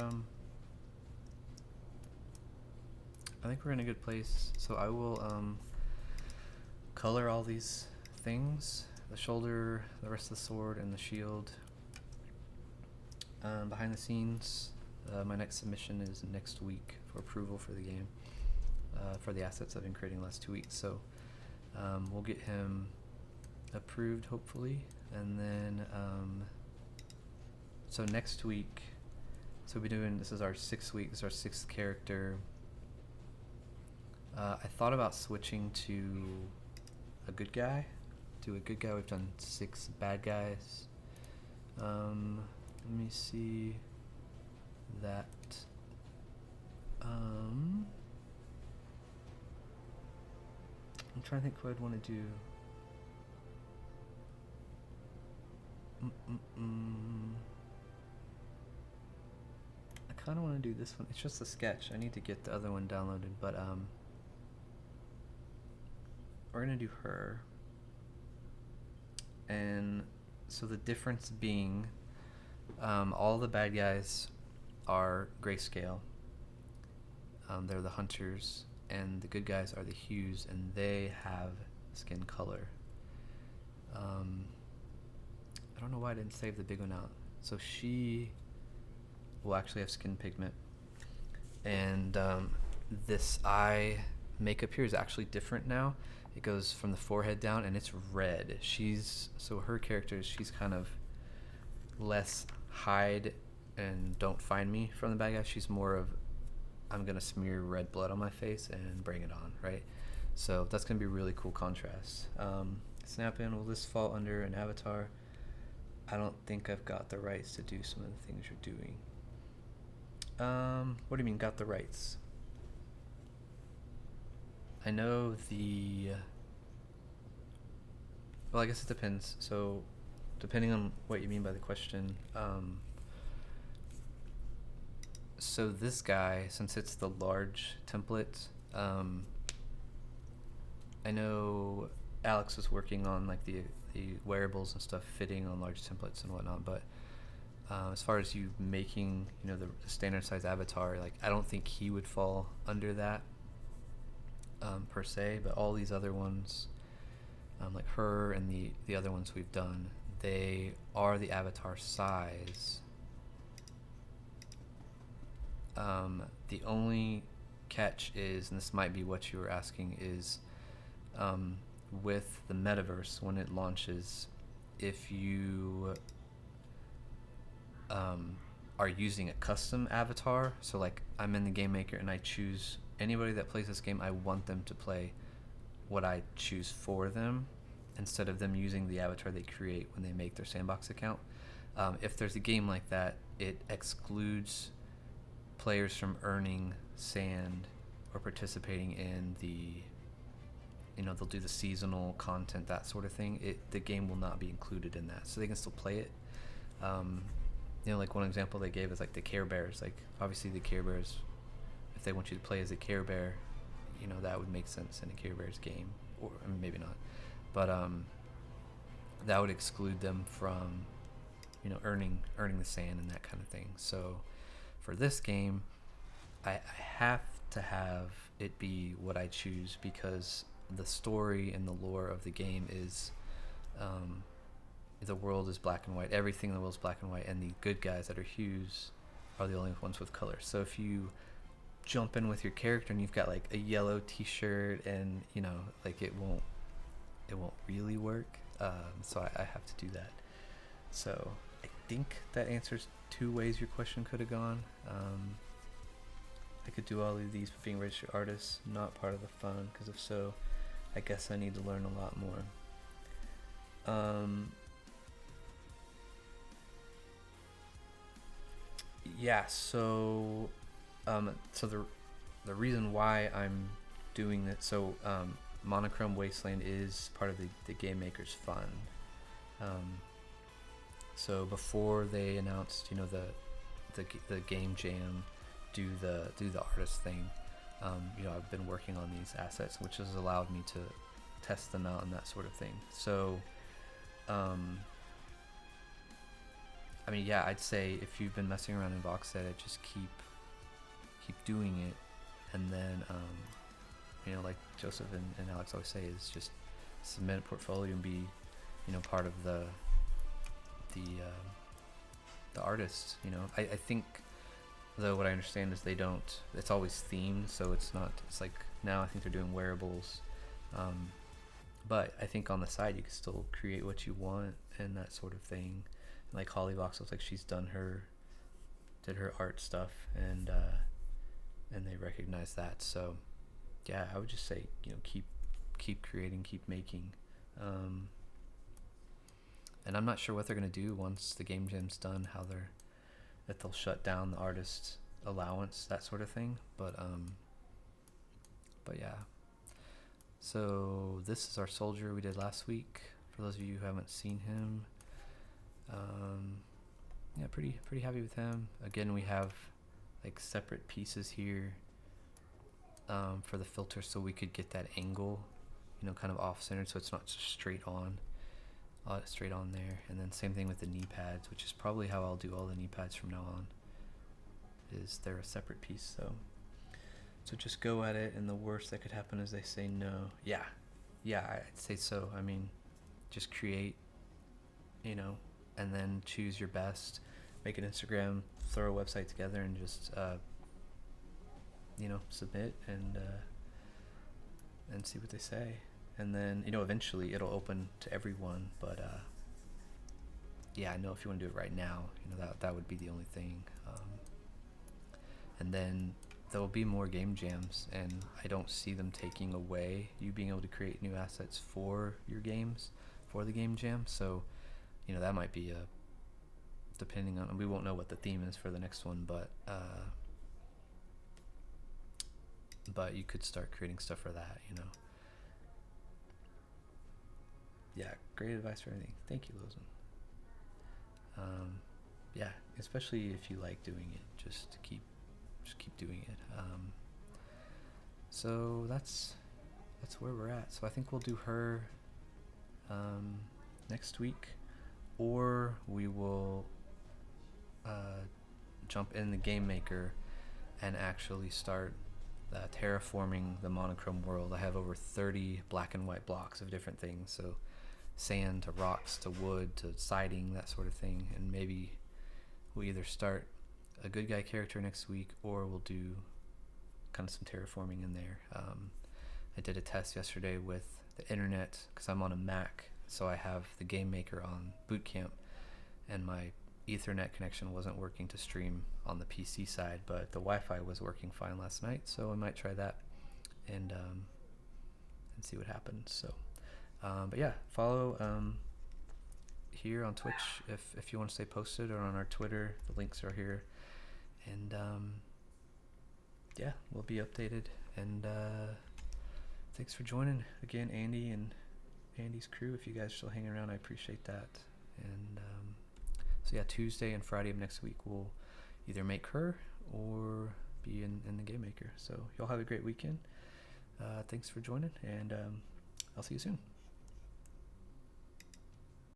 in a good place. So I will color all these things, the shoulder, the rest of the sword, and the shield. Behind the scenes, my next submission is next week for approval for the game, for the assets I've been creating the last 2 weeks. So we'll get him approved hopefully, and then so next week, so we'll be doing, this is our 6th week, this is our 6th character. I thought about switching to a good guy. We've done 6 bad guys. Let me see that. I'm trying to think what I'd want to do. I kind of want to do this one. It's just a sketch. I need to get the other one downloaded, but we're gonna do her. And so the difference being, all the bad guys are grayscale. They're the hunters, and the good guys are the hues, and they have skin color. I don't know why I didn't save the big one out. So she will actually have skin pigment, and this eye makeup here is actually different now. It goes from the forehead down, and it's red. So her character, she's kind of less hide and don't find me from the bad guy. She's more of, I'm gonna smear red blood on my face and bring it on, right? So that's gonna be really cool contrast. Snap in, will this fall under an avatar? I don't think I've got the rights to do some of the things you're doing. What do you mean got the rights? I know well, I guess it depends. So depending on what you mean by the question, so this guy, since it's the large template, I know Alex was working on like the wearables and stuff fitting on large templates and whatnot, but as far as you making, you know, the standard size avatar, like I don't think he would fall under that per se, but all these other ones, like her and the other ones we've done, they are the avatar size. The only catch is, and this might be what you were asking, is with the metaverse, when it launches, if you are using a custom avatar, so like I'm in the game maker and I choose anybody that plays this game, I want them to play what I choose for them instead of them using the avatar they create when they make their sandbox account. If there's a game like that, it excludes players from earning sand or participating in the, you know, they'll do the seasonal content, that sort of thing. The game will not be included in that, so they can still play it. You know, like one example they gave is like the Care Bears. Like obviously the Care Bears, if they want you to play as a Care Bear, you know, that would make sense in a Care Bears game, or I mean, maybe not, but that would exclude them from, you know, earning the sand and that kind of thing. So for this game, I have to have it be what I choose, because the story and the lore of the game is the world is black and white. Everything in the world is black and white, and the good guys that are hues are the only ones with color. So if you jump in with your character and you've got like a yellow t-shirt, and you know, like it won't really work. So I have to do that. So I think that answers two ways your question could have gone. I could do all of these, but being registered artists not part of the fun, because if so, I guess I need to learn a lot more. Yeah, so the reason why I'm doing that, so Monochrome Wasteland is part of the Game Makers Fund. So before they announced, you know, the game jam, do the artist thing, you know, I've been working on these assets, which has allowed me to test them out and that sort of thing. So I mean, yeah, I'd say if you've been messing around in VoxEdit, just keep doing it, and then you know, like Joseph and Alex always say, is just submit a portfolio and be, you know, part of the artists. You know, I think, though, what I understand is they don't, it's always themed, so it's not, it's like now I think they're doing wearables, but I think on the side you can still create what you want and that sort of thing. Like Holly Vox looks like she's did her art stuff, and they recognize that. So yeah, I would just say, you know, keep creating, keep making, and I'm not sure what they're gonna do once the game jam's done, that they'll shut down the artist allowance, that sort of thing, but yeah. So this is our soldier we did last week, for those of you who haven't seen him. Yeah, pretty happy with him. Again, we have like separate pieces here for the filter, so we could get that angle, you know, kind of off-centered, so it's not just straight on there. And then same thing with the knee pads, which is probably how I'll do all the knee pads from now on, is they're a separate piece. So just go at it, and the worst that could happen is they say no. Yeah, I'd say so. I mean, just create, you know, and then choose your best, make an Instagram, throw a website together, and just you know, submit and see what they say. And then, you know, eventually it'll open to everyone, but yeah, I know if you want to do it right now, you know, that would be the only thing. And then there will be more game jams, and I don't see them taking away you being able to create new assets for your games for the game jam. So, you know, that might be depending on, we won't know what the theme is for the next one, but you could start creating stuff for that, you know. Yeah, great advice for everything. Thank you, Lozen. Yeah, especially if you like doing it, just keep doing it. So that's that's where we're at. So I think we'll do her next week, or we will jump in the game maker and actually start terraforming the monochrome world. I have over 30 black and white blocks of different things, so sand to rocks to wood to siding, that sort of thing. And maybe we'll either start a good guy character next week, or we'll do kind of some terraforming in there. I did a test yesterday with the internet because I'm on a Mac, so I have the game maker on boot camp, and my Ethernet connection wasn't working to stream on the PC side, but the Wi-Fi was working fine last night, so I might try that and see what happens. So but yeah, follow here on Twitch if you want to stay posted, or on our Twitter. The links are here, and yeah, we'll be updated. And thanks for joining again, Andy and Andy's crew. If you guys are still hanging around, I appreciate that. And so yeah, Tuesday and Friday of next week we'll either make her or be in the game maker. So y'all have a great weekend. Thanks for joining, and I'll see you soon.